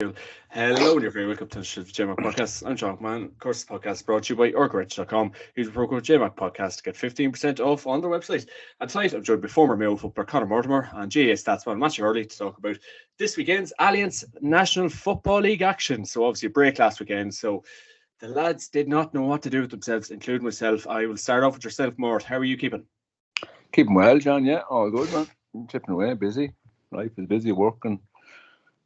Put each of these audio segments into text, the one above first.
Hello, and you're very welcome to the JMAC Podcast. I'm John McMahon. Of course, the podcast is brought to you by urgorich.com. Use the promo code JMAC Podcast to get 15% off on their website. And tonight, I'm joined by former Mayo footballer Conor Mortimer and GA Statsman Matthew Hurley to talk about this weekend's Alliance National Football League action. So, obviously, a break last weekend. So, the lads did not know what to do with themselves, including myself. I will start off with yourself, Mort. How are you keeping? Keeping well, John. Yeah, all good, man. Chipping away, busy. Life is busy, working,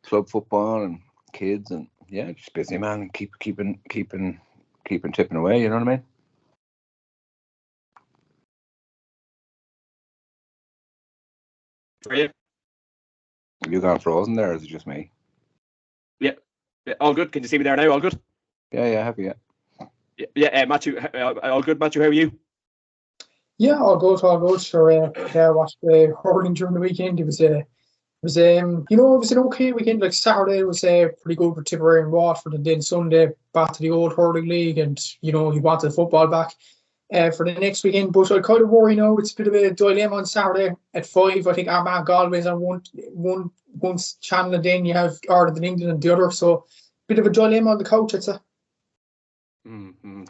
club football, and kids, and yeah, just busy, man. And keeping chipping away. You know what I mean? Are you? Have you gone frozen there, or is it just me? Yeah, all good. Can you see me there now? All good? Yeah, happy, yeah. Matthew, all good, Matthew. How are you? Yeah, all good. Sure, I watched the hurling during the weekend. It was it was an okay weekend. Like Saturday was pretty good for Tipperary and Waterford, and then Sunday back to the old hurling league, and he wanted the football back for the next weekend. But I kind of worry now. It's a bit of a dilemma on Saturday at 5. I think Armagh Galway's on one channel, and then you have Ireland and England on the other. So bit of a dilemma on the couch, I'd say.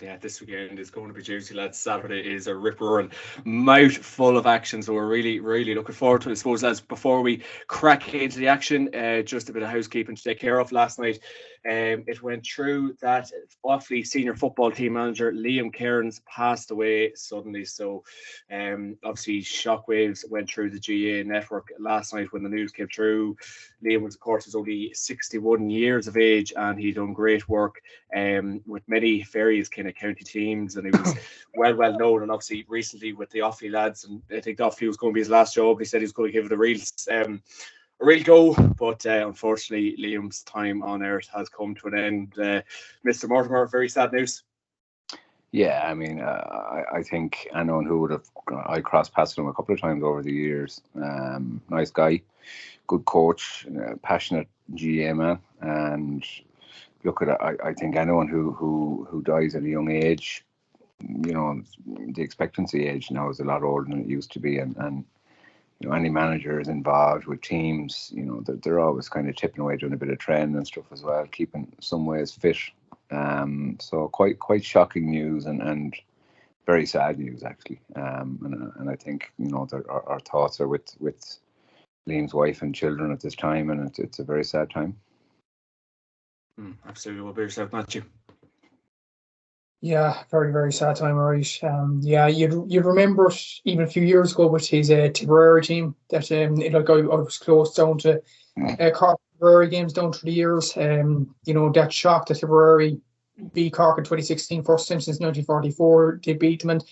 Yeah, this weekend is going to be juicy, lads. Saturday is a ripper and mouth full of action, so we're really, really looking forward to it. I suppose, lads, before we crack into the action, just a bit of housekeeping to take care of. Last night, it went through that Offaly senior football team manager Liam Kearns passed away suddenly. So, obviously, shockwaves went through the GA network last night when the news came through. Liam was, of course, only 61 years of age, and he'd done great work with many various kind of county teams, and he was well known. And obviously, recently with the Offaly lads, and I think Offaly was going to be his last job. He said he was going to give it a real go, but unfortunately, Liam's time on earth has come to an end. Mr. Mortimer, very sad news. Yeah, I mean, I think anyone who would have, I crossed paths with him a couple of times over the years. Nice guy, good coach, passionate GA man, and look at it. I think anyone who dies at a young age, the expectancy age now is a lot older than it used to be, and any manager is involved with teams, they're always kind of chipping away, doing a bit of training and stuff as well, keeping some ways fit. So quite shocking news and very sad news actually. And I think our thoughts are with Liam's wife and children at this time, and it's a very sad time. Absolutely. What about yourself, Matthew? Yeah, very, very sad time, right? You'd remember it even a few years ago with his Tipperary team that I was close down to Cork Tipperary games down through the years. That shock that Tipperary beat Cork in 2016, first time since 1944. They beat them, and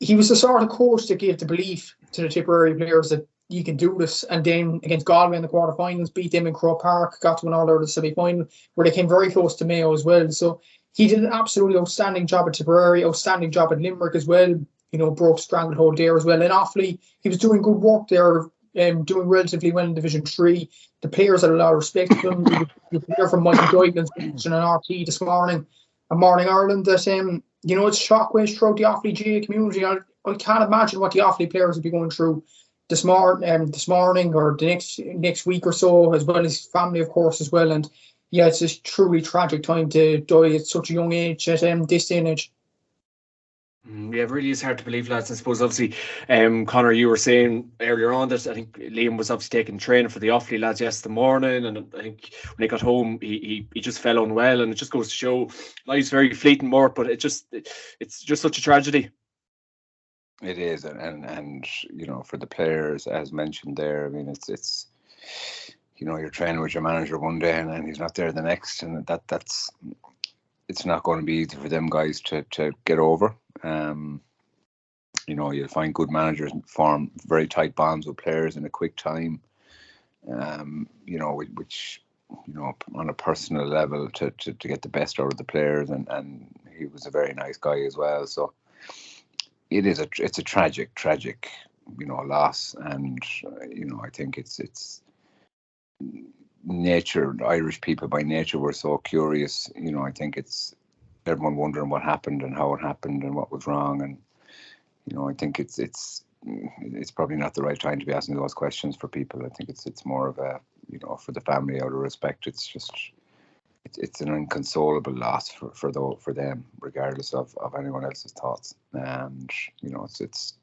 he was the sort of coach that gave the belief to the Tipperary players that you can do this. And then against Galway in the quarterfinals, beat them in Croke Park, got to an All-Ireland semi-final where they came very close to Mayo as well. So he did an absolutely outstanding job at Tipperary, outstanding job at Limerick as well. Broke stranglehold there as well. And Offaly, he was doing good work there, doing relatively well in Division 3. The players had a lot of respect for him. You could hear from Michael Doiglan's mention on RT this morning, on Morning Ireland, that it's shockwaves throughout the Offaly GA community. I can't imagine what the Offaly players would be going through this morning or the next week or so, as well as family, of course, as well. And yeah, it's a truly tragic time to die at such a young age, at this day and age. Yeah, it really is hard to believe, lads. I suppose, obviously, Conor, you were saying earlier on that I think Liam was obviously taking training for the Offaly lads yesterday morning, and I think when he got home, he just fell unwell, and it just goes to show life's very fleeting, Mort, but it's just such a tragedy. It is, and for the players, as mentioned there, I mean, it's you're training with your manager one day and he's not there the next, and that's it's not going to be easy for them guys to get over. You'll find good managers form very tight bonds with players in a quick time. Which on a personal level to get the best out of the players, and he was a very nice guy as well. So it's a tragic loss, and I think it's nature. Irish people by nature were so curious. I think it's everyone wondering what happened and how it happened and what was wrong, and I think it's probably not the right time to be asking those questions for people. I think it's more of a for the family, out of respect. It's just it's an inconsolable loss for them, regardless of anyone else's thoughts. And it's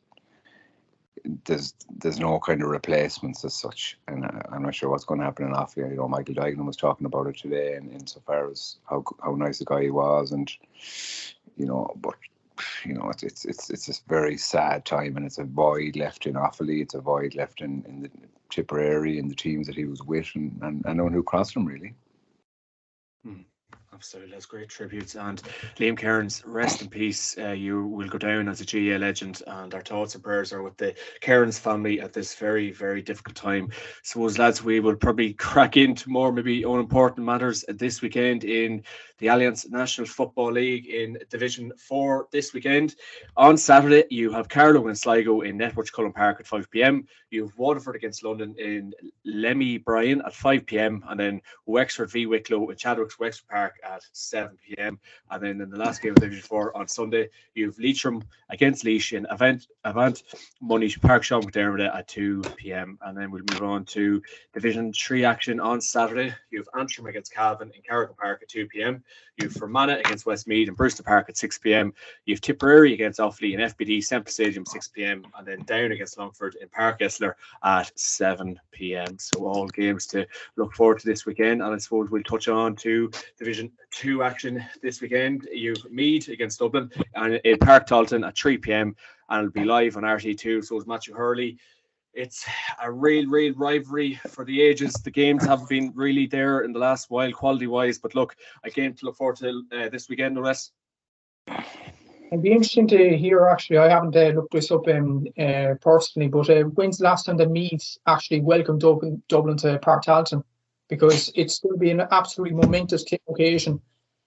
there's no kind of replacements as such, and I'm not sure what's going to happen in Offaly. Michael Duignan was talking about it today, and insofar as how nice a guy he was, and but it's a very sad time, and it's a void left in Offaly. It's a void left in the Tipperary and the teams that he was with, and anyone who crossed him, really. Absolutely, that's great tributes. And Liam Kearns, rest in peace. You will go down as a GA legend, and our thoughts and prayers are with the Kearns family at this very, very difficult time. Suppose, lads, we will probably crack into more maybe unimportant matters this weekend in the Alliance National Football League in Division 4 this weekend. On Saturday, you have Carlow and Sligo in Netwatch Cullen Park at 5 p.m. You have Waterford against London in Lemmy Bryan at 5 p.m. and then Wexford v Wicklow in Chadwick's Wexford Park at 7 p.m. And then in the last game of Division 4 on Sunday, you have Leitrim against Laois in Avant Money Park Sean McDermott at 2 p.m. And then we'll move on to Division 3 action on Saturday. You have Antrim against Cavan in Carrigan Park at 2 p.m. You have Fermanagh against Westmeath in Brewster Park at 6 p.m. You have Tipperary against Offaly in FBD Semple Stadium 6 p.m. and then Down against Longford in Park Esler at 7 p.m. So all games to look forward to this weekend. And I suppose we'll touch on to Division 2 action this weekend. You've Meath against Dublin and in Park Talton at 3 p.m. and it'll be live on RT2. So it's Matthew Hurley. It's a real rivalry for the ages. The games haven't been really there in the last while, quality-wise. But look, a game to look forward to this weekend, no less. It'd be interesting to hear, actually. I haven't looked this up personally, but when's the last time the Meath actually welcomed Dublin to Park Talton? Because it's going to be an absolutely momentous occasion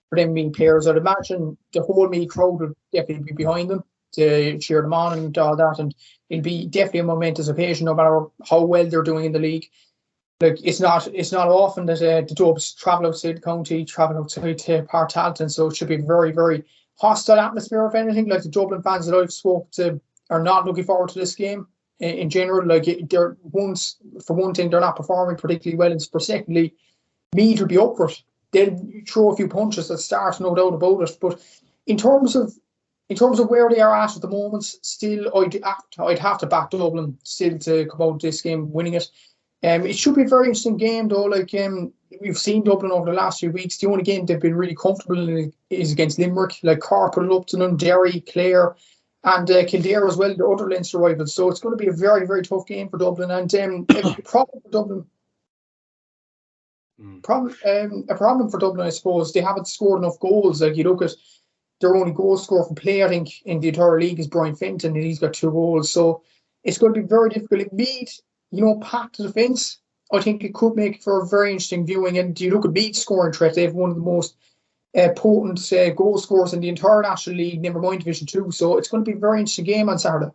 for them being players. I'd imagine the whole Meath crowd will definitely be behind them to cheer them on and all that, and it'll be definitely a momentous occasion, no matter how well they're doing in the league. Like it's not often that the Dubs travel outside the county, travel outside to Park Talton, so it should be a very, very hostile atmosphere. If anything, like the Dublin fans that I've spoken to are not looking forward to this game in general. Like for one thing, they're not performing particularly well, and for secondly, Meath will be up for it. They'll throw a few punches at start, no doubt about it. But in terms of where they are at the moment, still I'd have to back Dublin still to come out this game winning it. It should be a very interesting game though. Like we've seen Dublin over the last few weeks. The only game they've been really comfortable in is against Limerick. Like Cork put it up to them, Derry, Clare, and Kildare as well, the other Leinster rivals. So it's going to be a very, very tough game for Dublin. And a problem for Dublin. A problem for Dublin, I suppose, they haven't scored enough goals. Like you look at their only goal scorer from play, I think, in the entire league is Brian Fenton, and he's got 2 goals. So it's going to be very difficult. If Meath, packed the defence, I think it could make for a very interesting viewing. And you look at Meath's scoring threat, they have one of the most potent goal scorers in the entire National League, never mind Division 2. So it's going to be a very interesting game on Saturday.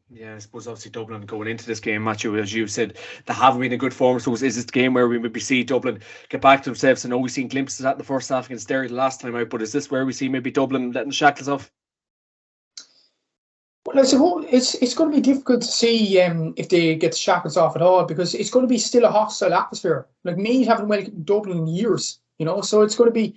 Yeah, I suppose obviously Dublin going into this game, Matthew, as you said, they haven't been in good form. So is this the game where we maybe see Dublin get back to themselves? I know we've seen glimpses at the first half against Derry the last time out, but is this where we see maybe Dublin letting the shackles off? Well, I suppose it's going to be difficult to see if they get the shackles off at all, because it's going to be still a hostile atmosphere. Like Meath haven't welcomed Dublin in years, so it's going to be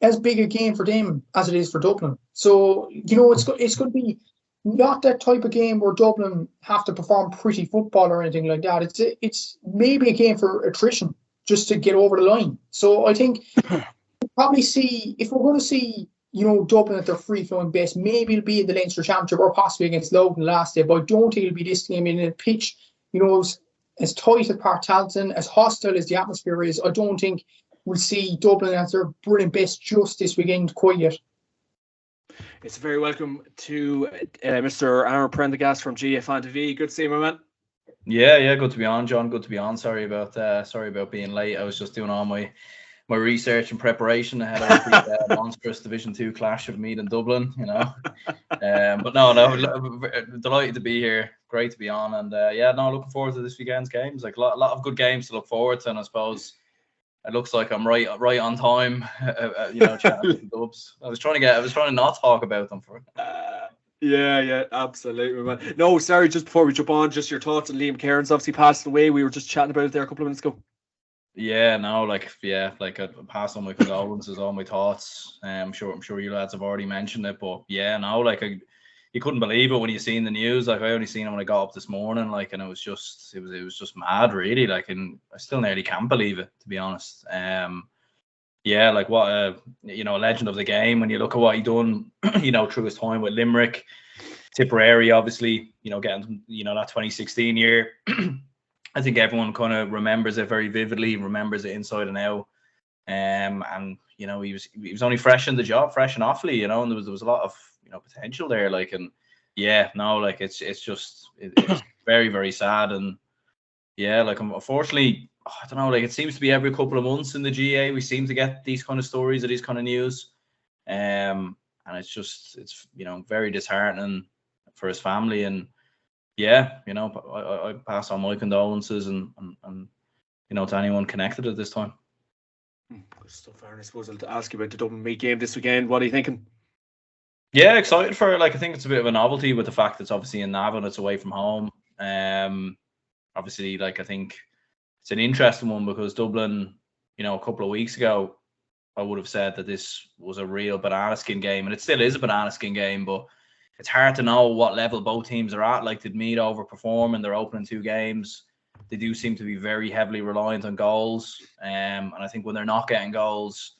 as big a game for them as it is for Dublin. So it's going to be not that type of game where Dublin have to perform pretty football or anything like that. It's maybe a game for attrition just to get over the line. So I think we'll probably see, if we're going to see, Dublin at their free-flowing best, maybe it'll be in the Leinster Championship or possibly against Loudoun last day, but I don't think it'll be this game in a pitch, as tight as Park Talton, as hostile as the atmosphere is. I don't think we'll see Dublin at their brilliant best just this weekend quite yet. It's very welcome to Mr. Aaron Prendergast from GA Fan TV. Good to see you, my man. Yeah, good to be on, John. Good to be on. Sorry about being late. I was just doing all my research and preparation ahead of the monstrous Division 2 clash of Meath and Dublin. But no, delighted to be here. Great to be on, and looking forward to this weekend's games. Like a lot of good games to look forward to, and I suppose it looks like I'm right on time. Chatting with the Dubs. I was trying to not talk about them for. Yeah, absolutely, man. No, sorry, just before we jump on, just your thoughts on Liam Kearns obviously passed away. We were just chatting about it there a couple of minutes ago. Yeah, no, like I pass on my condolences, all my thoughts. I'm sure you lads have already mentioned it, but yeah, no, like you couldn't believe it when you seen the news. Like I only seen it when I got up this morning, like, and it was just mad, really. Like, and I still nearly can't believe it, to be honest. Yeah, like what a legend of the game when you look at what he done, through his time with Limerick, Tipperary, obviously, getting that 2016 year. I think everyone kind of remembers it very vividly, remembers it inside and out. And he was only fresh in the job, fresh and awfully, and there was a lot of potential there. Like, and yeah, no, like it's very, very sad. And yeah, like unfortunately, I don't know, like it seems to be every couple of months in the GA we seem to get these kind of stories or these kind of news. And it's very disheartening for his family. And yeah, I pass on my condolences and to anyone connected at this time. Good stuff, Aaron. I suppose I'll ask you about the Dublin Meath game this weekend. What are you thinking? Yeah, excited for it. Like, I think it's a bit of a novelty with the fact it's obviously in Navan, it's away from home. Obviously, like, I think it's an interesting one because Dublin, a couple of weeks ago, I would have said that this was a real banana skin game, and it still is a banana skin game, but it's hard to know what level both teams are at. Like, did Meath overperform in their opening two games? They do seem to be very heavily reliant on goals. And I think when they're not getting goals,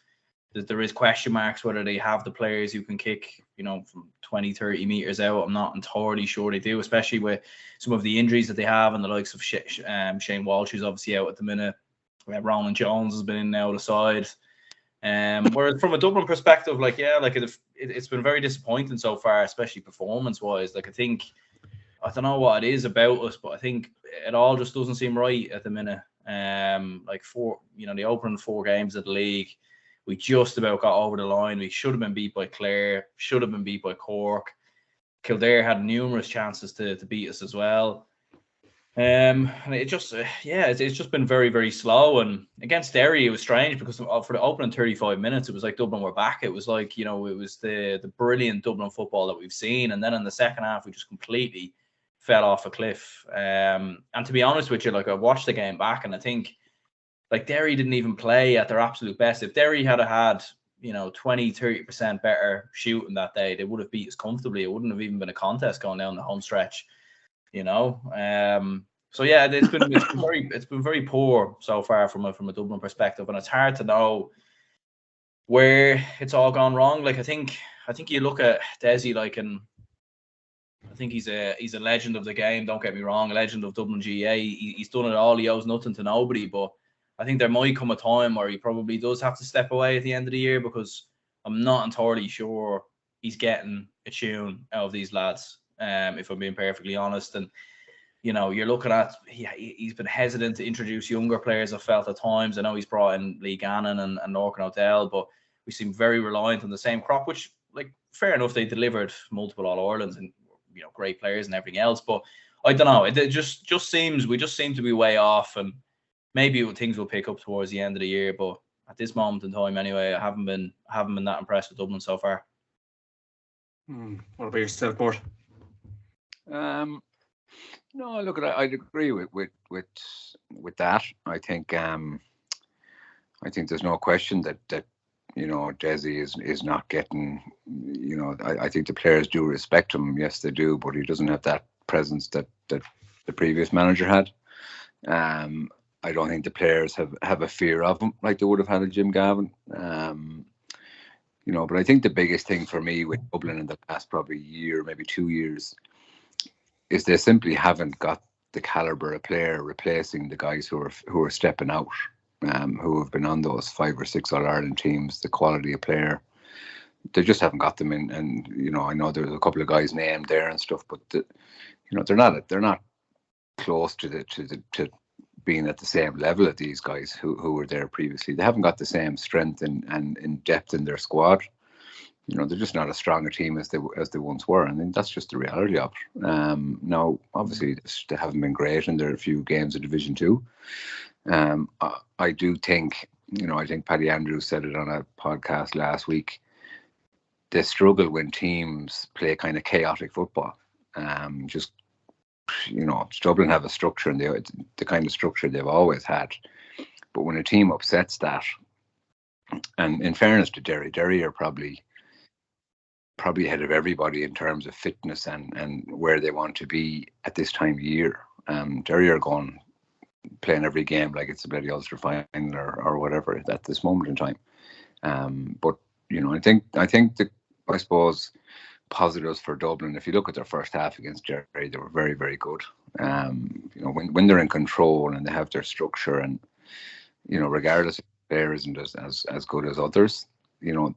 there is question marks whether they have the players who can kick, from 20, 30 meters out. I'm not entirely sure they do, especially with some of the injuries that they have and the likes of Shane Walsh, who's obviously out at the minute. Ronan Jones has been in now the side. Whereas from a Dublin perspective, like, yeah, like it's been very disappointing so far, especially performance-wise. Like, I don't know what it is about us, but I think it all just doesn't seem right at the minute. Like the opening 4 games of the league, we just about got over the line. We should have been beat by Clare, should have been beat by Cork. Kildare had numerous chances to beat us as well. And it just, it's just been very, very slow. And against Derry, it was strange because for the opening 35 minutes, it was like Dublin were back. It was like, it was the brilliant Dublin football that we've seen. And then in the second half, we just completely fell off a cliff. And to be honest with you, like, I watched the game back and I think, like, Derry didn't even play at their absolute best. If Derry had 20-30% better shooting that day, they would have beat us comfortably. It wouldn't have even been a contest going down the home stretch, So yeah, it's been very poor so far from a Dublin perspective, and it's hard to know where it's all gone wrong. Like, I think you look at Desi, like, and I think he's a legend of the game. Don't get me wrong, a legend of Dublin GA. He's done it all. He owes nothing to nobody, but I think there might come a time where he probably does have to step away at the end of the year, because I'm not entirely sure he's getting a tune out of these lads, if I'm being perfectly honest. And, you're looking at, he's been hesitant to introduce younger players, I felt at times. I know he's brought in Lee Gannon and Norcan O'Dell, but we seem very reliant on the same crop, which, like, fair enough, they delivered multiple All-Irelands and, great players and everything else. But I don't know, it just seems, we just seem to be way off, and maybe things will pick up towards the end of the year, but at this moment in time, anyway, I haven't been that impressed with Dublin so far. What about yourself, Mort? No, look, I'd agree with that. I think there's no question that Desi is not getting. I think the players do respect him. Yes, they do, but he doesn't have that presence that the previous manager had. I don't think the players have a fear of him like they would have had a Jim Gavin. But I think the biggest thing for me with Dublin in the past probably year, maybe 2 years, is they simply haven't got the caliber of player replacing the guys who are stepping out, who have been on those 5 or 6 All-Ireland teams. The quality of player, they just haven't got them in. And I know there's a couple of guys named there and stuff, but they're not close to being at the same level of these guys who were there previously. They haven't got the same strength and in depth in their squad. They're just not as strong a team as they once were, and I think that's just the reality of it. Now, obviously, they haven't been great in their few games of Division 2. I do think, I think Paddy Andrews said it on a podcast last week. They struggle when teams play kind of chaotic football. Dublin have a structure, and the kind of structure they've always had. But when a team upsets that, and in fairness to Derry are probably ahead of everybody in terms of fitness and where they want to be at this time of year. Derry are playing every game like it's a bloody Ulster final or whatever at this moment in time. But I think I suppose positives for Dublin, if you look at their first half against Derry, they were very, very good. When they're in control and they have their structure, and regardless if the player isn't as good as others,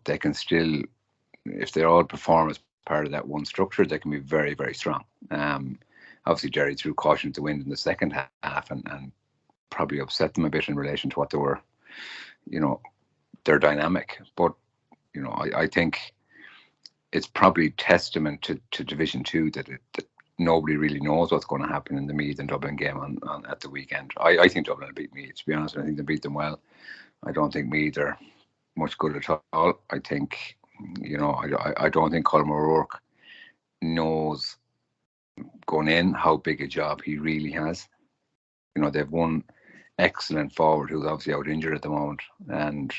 they can still, if they all perform as part of that one structure, they can be very, very strong. Obviously Derry threw caution to the wind in the second half and probably upset them a bit in relation to what they were, their dynamic. But I think it's probably testament to Division 2 that nobody really knows what's going to happen in the Meath and Dublin game on at the weekend. I think Dublin will beat Meath, to be honest. I think they beat them well. I don't think Meath are much good at all. I think, I don't think Colm O'Rourke knows going in how big a job he really has. They've one excellent forward who's obviously out injured at the moment, and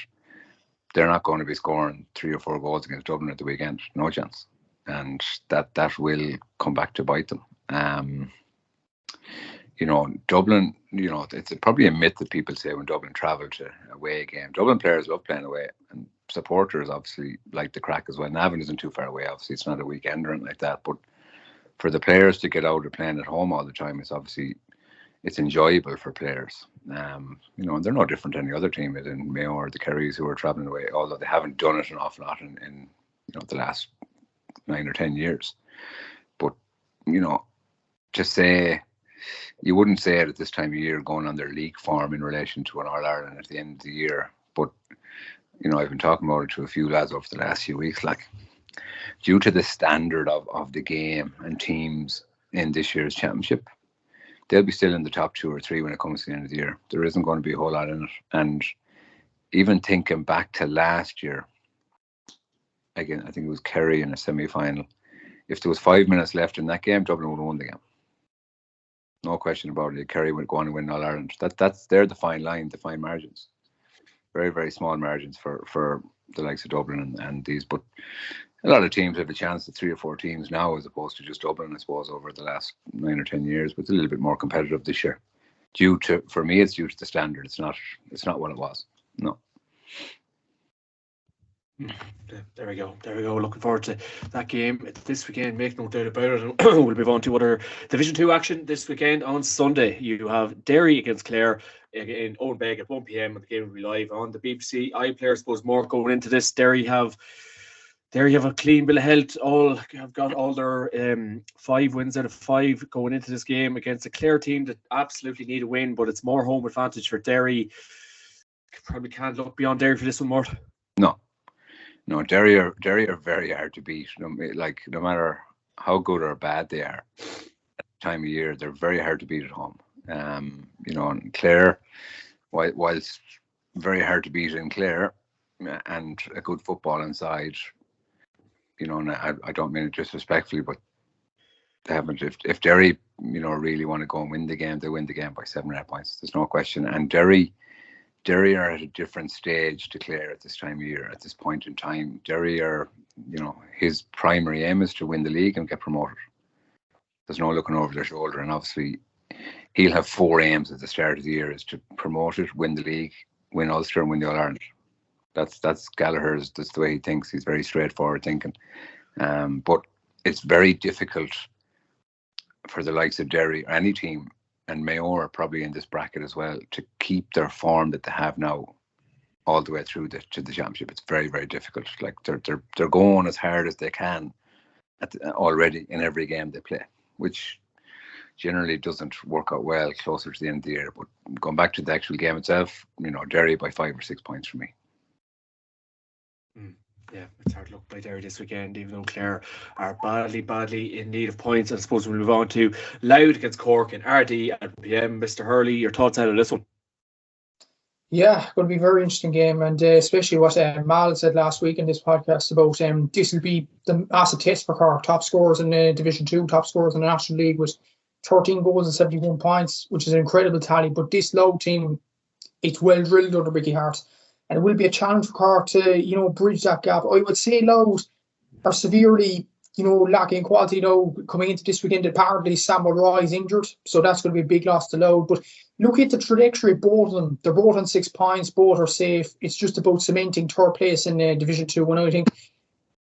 they're not going to be scoring 3 or 4 goals against Dublin at the weekend. No chance. And that will come back to bite them. Dublin, it's probably a myth that people say when Dublin travel to away game. Dublin players love playing away, and supporters obviously like the crack as well. Navan isn't too far away, obviously. It's not a weekend or anything like that. But for the players to get out of playing at home all the time, it's enjoyable for players. And they're no different to any other team in Mayo or the Kerrys who are travelling away, although they haven't done it an awful lot in the last 9 or 10 years. But, to say, you wouldn't say it at this time of year going on their league form in relation to an All-Ireland at the end of the year. But, I've been talking about it to a few lads over the last few weeks, like, due to the standard of the game and teams in this year's championship, they'll be still in the top 2 or 3 when it comes to the end of the year. There isn't going to be a whole lot in it. And even thinking back to last year, again, I think it was Kerry in a semi-final. If there was 5 minutes left in that game, Dublin would have won the game. No question about it. Kerry would go on and win All-Ireland. They're the fine line, the fine margins. Very, very small margins for the likes of Dublin and these. But a lot of teams have a chance at 3 or 4 teams now, as opposed to just Dublin, I suppose, over the last 9 or 10 years. But it's a little bit more competitive this year. For me, it's due to the standard. It's not what it was. No. There we go. Looking forward to that game this weekend. Make no doubt about it. We'll move on to other Division 2 action this weekend. On Sunday, you have Derry against Clare in Owen Beg at 1 p.m. and the game will be live on the BBC iPlayer. I suppose more going into this. Derry have a clean bill of health. Have got all their 5 wins out of 5 going into this game against a Clare team that absolutely need a win, but it's more home advantage for Derry. Probably can't look beyond Derry for this one, Mort. No, Derry are very hard to beat. No matter how good or bad they are at the time of year, they're very hard to beat at home. And Clare, whilst very hard to beat in Clare and a good football inside, and I don't mean it disrespectfully, but they haven't. If Derry, really want to go and win the game, they win the game by 7 or 8 points. There's no question. And Derry are at a different stage to Clare at this time of year, at this point in time. Derry are, his primary aim is to win the league and get promoted. There's no looking over their shoulder. And obviously, he'll have 4 aims at the start of the year: is to promote it, win the league, win Ulster, and win the All-Ireland. That's Gallagher's. That's the way he thinks. He's very straightforward thinking. But it's very difficult for the likes of Derry or any team, and Mayo are probably in this bracket as well, to keep their form that they have now all the way through to the championship. It's very, very difficult. Like they're going as hard as they can already in every game they play, which generally doesn't work out well closer to the end of the year. But going back to the actual game itself, Derry by 5 or 6 points for me. Yeah, it's hard luck by Derry this weekend, even though Clare are badly in need of points. I suppose we'll move on to Louth against Cork in RD at 1 p.m. Mr. Hurley, your thoughts out of this one? Yeah, going to be a very interesting game, and especially what Mal said last week in this podcast about this will be the massive test for Cork. Top scorers in Division 2, top scorers in the National League with 13 goals and 71 points, which is an incredible tally. But this Louth team, it's well drilled under Mickey Hart. And it will be a challenge for Cork to, bridge that gap. I would say Loud are severely, lacking quality coming into this weekend. Apparently Samuel Roy is injured, so that's going to be a big loss to Loud. But look at the trajectory of both of them. They're both on 6 points, both are safe. It's just about cementing third place in Division 2. And I think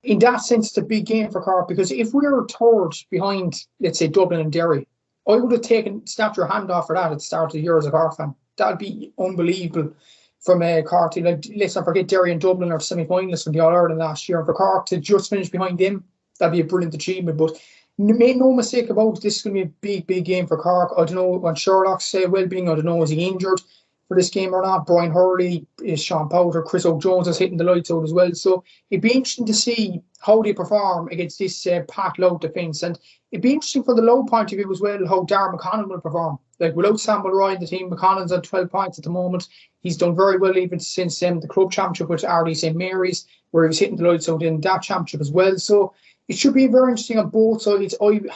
in that sense, it's a big game for Cork, because if we were third behind, let's say, Dublin and Derry, I would have snapped your hand off for that at the start of the year as a Cork fan. That would be unbelievable from Cork. Let's not forget Derry and Dublin are semi-finalists from the All-Ireland last year. And for Cork to just finish behind them, that'd be a brilliant achievement. But make no mistake about it, this is going to be a big, big game for Cork. I don't know on Sherlock's well-being. I don't know, is he injured for this game or not? Brian Hurley, Sean Powder, Chris O'Jones is hitting the lights out as well. So it'd be interesting to see how they perform against this Pat Loud defence. And it'd be interesting for the Loud point of view as well, how Darren McConnell will perform. Like, without Samuel Roy in the team, McConnell's on 12 points at the moment. He's done very well even since the club championship with RD St Mary's, where he was hitting the lights out in that championship as well. So it should be very interesting on both sides. You'd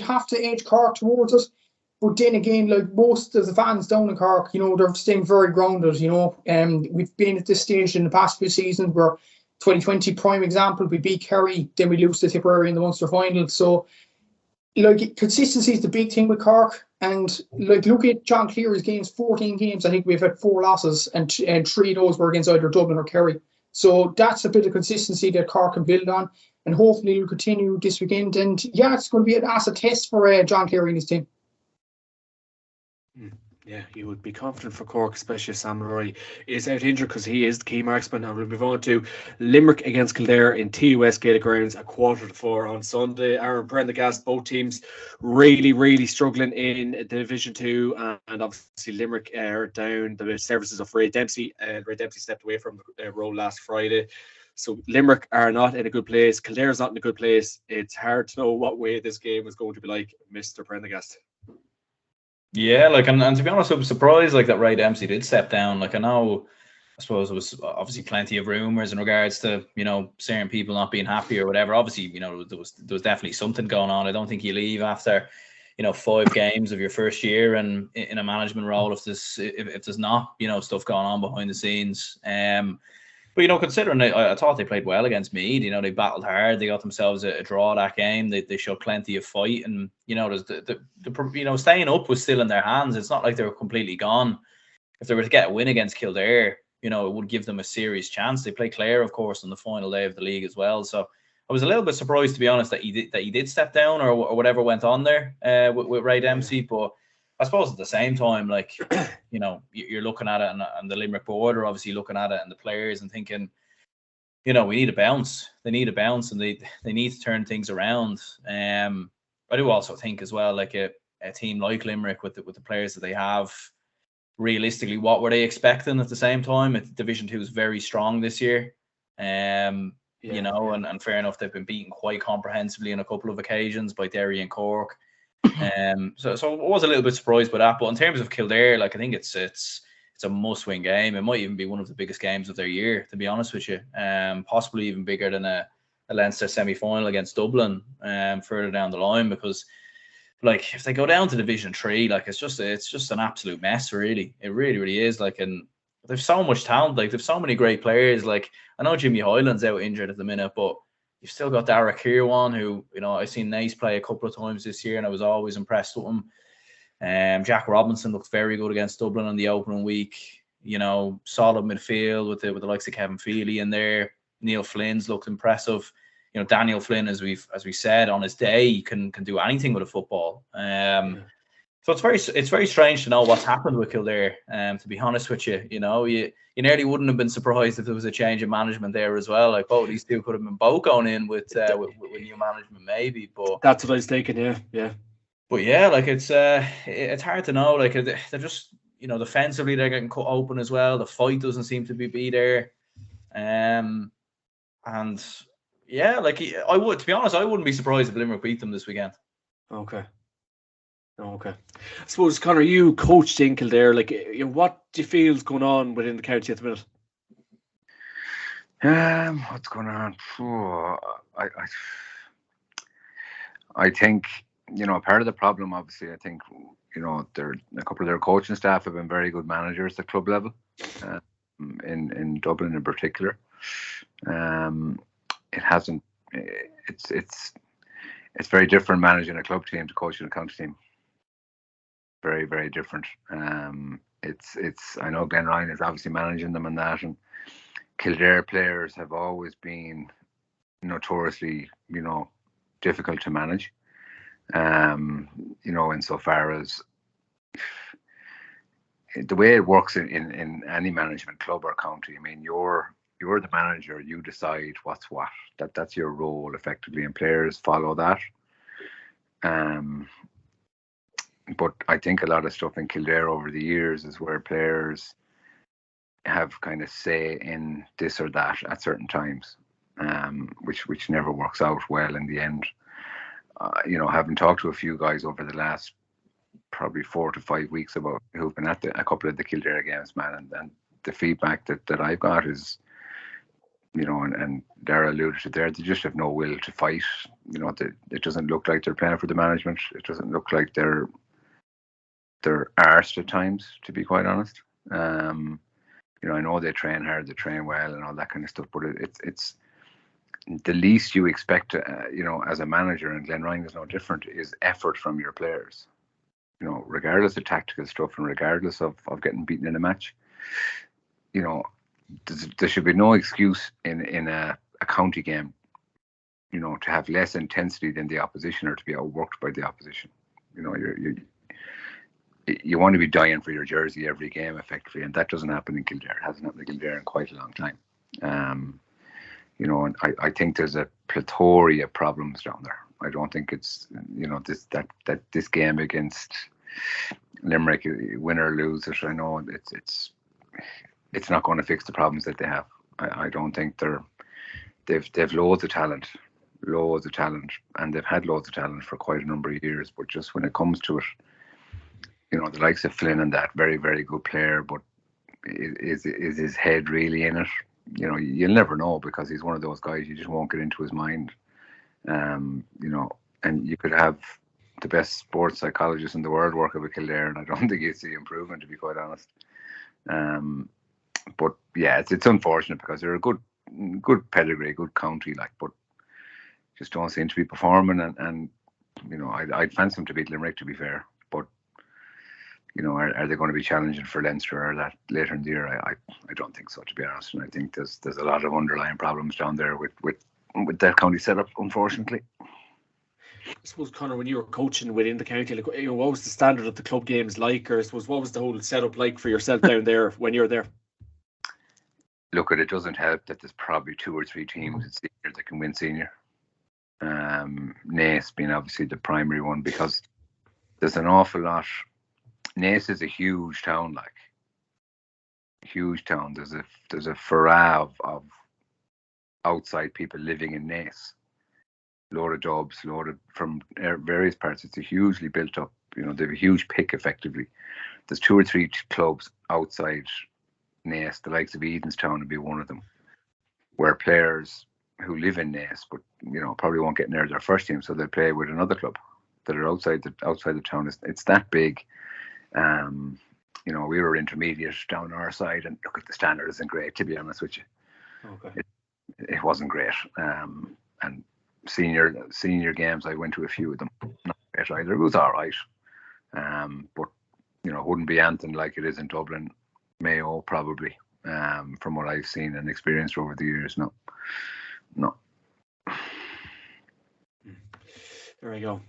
have to edge Cork towards it. But then again, like most of the fans down in Cork, they're staying very grounded, we've been at this stage in the past few seasons where 2020 prime example, we beat Kerry, then we lose to Tipperary in the Munster final. So, consistency is the big thing with Cork. And, look at John Cleary's games, 14 games. I think we've had 4 losses and 3 of those were against either Dublin or Kerry. So that's a bit of consistency that Cork can build on. And hopefully it'll continue this weekend. And, it's going to be an acid test for John Cleary and his team. Yeah, you would be confident for Cork, especially if Sam Roy is out injured, because he is the key marksman. And we'll move on to Limerick against Kildare in TUS Gaelic Grounds at 3:45 on Sunday. Aaron Prendergast, both teams really, really struggling in Division 2, and obviously Limerick are down the services of Ray Dempsey, and Ray Dempsey stepped away from the role last Friday. So Limerick are not in a good place. Kildare's not in a good place. It's hard to know what way this game is going to be like, Mr. Prendergast. Yeah, and to be honest, I was surprised that Ray Dempsey did step down. I suppose there was obviously plenty of rumours in regards to certain people not being happy or whatever. Obviously, there was definitely something going on. I don't think you leave after 5 games of your first year and in a management role if there's not stuff going on behind the scenes. But considering I thought they played well against Meath, they battled hard. They got themselves a draw that game. They showed plenty of fight, and there's the staying up was still in their hands. It's not like they were completely gone. If they were to get a win against Kildare, it would give them a serious chance. They play Clare, of course, on the final day of the league as well. So I was a little bit surprised, to be honest, that he did step down or whatever went on there with Ray Dempsey, but. I suppose at the same time, you're looking at it and the Limerick board are obviously looking at it and the players and thinking, we need a bounce. They need a bounce and they need to turn things around. I do also think as well, a team like Limerick with the players that they have, realistically, what were they expecting at the same time? Division 2 is very strong this year. And fair enough, they've been beaten quite comprehensively on a couple of occasions by Derry and Cork. So I was a little bit surprised by that, but in terms of Kildare, I think it's a must-win game. It might even be one of the biggest games of their year, to be honest with you. Possibly even bigger than a Leinster semi-final against Dublin further down the line, because if they go down to Division 3, it's just an absolute mess, really. It really, really is. And there's so much talent. There's so many great players. I know Jimmy Hyland's out injured at the minute, but you've still got Dara Kirwan, who, I've seen Nace play a couple of times this year and I was always impressed with him. Jack Robinson looked very good against Dublin on the opening week. Solid midfield with the likes of Kevin Feely in there. Neil Flynn's looked impressive. Daniel Flynn, as we said, on his day, can do anything with a football. So it's very strange to know what's happened with Kildare. To be honest with you, you nearly wouldn't have been surprised if there was a change in management there as well. Both these two could have been both going in with new management maybe. But that's what I was thinking. Yeah. But yeah, it's hard to know. They're just defensively they're getting cut open as well. The fight doesn't seem to be there. And yeah, I would, to be honest, I wouldn't be surprised if Limerick beat them this weekend. Okay. I suppose, Conor, you coached in Kildare. What do you feel is going on within the county at the minute? What's going on? I think part of the problem, obviously, I think, a couple of their coaching staff have been very good managers at club level, in Dublin in particular. It hasn't. It's very different managing a club team to coaching a county team. Very, very different. I know Glen Ryan is obviously managing them and that, and Kildare players have always been notoriously, difficult to manage. Insofar as the way it works in any management club or county, I mean, you're the manager, you decide what's what. That's your role effectively, and players follow that. But I think a lot of stuff in Kildare over the years is where players have kind of say in this or that at certain times, which never works out well in the end. Having talked to a few guys over the last probably 4 to 5 weeks about who've been at a couple of the Kildare games, man, and the feedback that I've got is, and Dara alluded to there, they just have no will to fight. It doesn't look like they're playing for the management. It doesn't look like they're arsed at times, to be quite honest. I know they train hard, they train well, and all that kind of stuff, but it's the least you expect, as a manager, and Glen Ryan is no different, is effort from your players. Regardless of tactical stuff and regardless of getting beaten in a match, there should be no excuse in a county game, to have less intensity than the opposition or to be outworked by the opposition. You want to be dying for your jersey every game, effectively, and that doesn't happen in Kildare. It hasn't happened in Kildare in quite a long time. And I think there's a plethora of problems down there. I don't think it's, this game against Limerick, win or lose it, I know it's not going to fix the problems that they have. I don't think they've loads of talent, and they've had loads of talent for quite a number of years. But just when it comes to it, the likes of Flynn and that, very, very good player, but is his head really in it? You'll never know, because he's one of those guys you just won't get into his mind. And you could have the best sports psychologist in the world work with Kildare, and I don't think you'd see improvement, to be quite honest. But yeah, it's unfortunate, because they're a good pedigree, good county, but just don't seem to be performing. And I'd fancy them to beat Limerick, to be fair. But are they going to be challenging for Leinster or that later in the year? I don't think so, to be honest. And I think there's a lot of underlying problems down there with that county setup, unfortunately. I suppose, Conor, when you were coaching within the county, what was the standard of the club games like, or I suppose what was the whole setup like for yourself down there when you're there? Look, it doesn't help that there's probably 2 or 3 teams in senior that can win senior. Naas being obviously the primary one, because there's an awful lot. Naas is a huge town, huge town. There's a furore of outside people living in Naas. Load of jobs, from various parts. It's a hugely built up, they have a huge pick, effectively. There's 2 or 3 clubs outside Naas, the likes of Edenstown would be one of them, where players who live in Naas, but probably won't get near their first team, so they play with another club that are outside the town. It's that big. We were intermediate down our side, and look, at the standard isn't great, to be honest with you. Okay. It wasn't great. And senior games, I went to a few of them. Not great either. It was all right. But wouldn't be anything like it is in Dublin, Mayo, probably. From what I've seen and experienced over the years, no. There we go.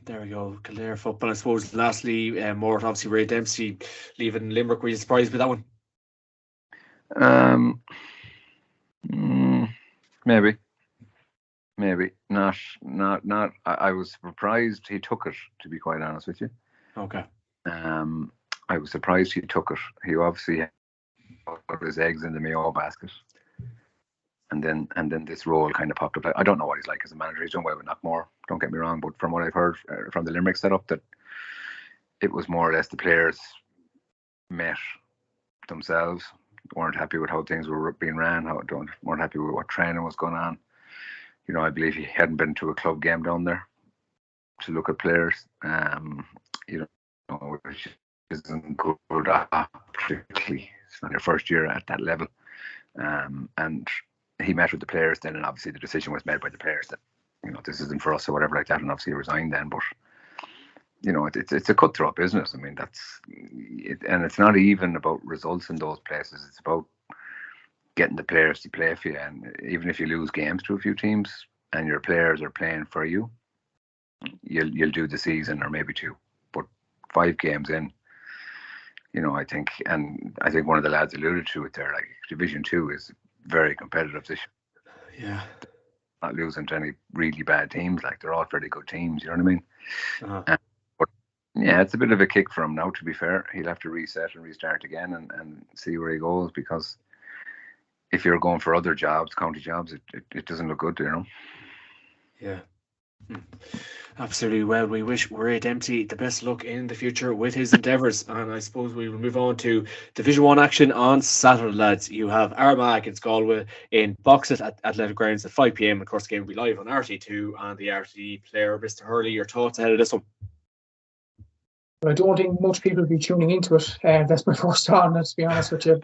Kildare football. I suppose lastly, Mort, obviously Ray Dempsey leaving Limerick. Were you surprised by that one? Maybe not. I was surprised he took it, to be quite honest with you. Okay. I was surprised he took it. He obviously put his eggs in the Mayo basket, and then this role kind of popped up. I don't know what he's like as a manager. He's done well with Knockmore, don't get me wrong, but from what I've heard from the Limerick setup, that it was more or less the players met themselves, weren't happy with how things were being ran, weren't happy with what training was going on. I believe he hadn't been to a club game down there. to look at players, you know, which isn't good particularly. It's not your first year at that level. And he met with the players then, and obviously the decision was made by the players that, you know, this isn't for us or whatever like that, and obviously he resigned then. But you know, it's a cutthroat business. I mean, that's it, and it's not even about results in those places. It's about getting the players to play for you. And even if you lose games to a few teams and your players are playing for you, you'll do the season or maybe two. But 5 games in, you know, I think one of the lads alluded to it there, like Division 2 is very competitive this year. Yeah. Not losing to any really bad teams, like they're all fairly good teams, you know what I mean? Uh-huh. But yeah, it's a bit of a kick for him now, to be fair. He'll have to reset and restart again and see where he goes, because if you're going for other jobs, county jobs, it doesn't look good, you know? Yeah. Absolutely. Well, we wish Ray Dempsey the best luck in the future with his endeavours, and I suppose we will move on to Division 1 action on Saturday, lads. You have Armagh against Galway in Boxit at Athletic Grounds at 5 p.m. Of course, the game will be live on RT2 and the RT player. Mr. Hurley, your thoughts ahead of this one? I don't think much people will be tuning into it. That's my first thought, to be honest with you.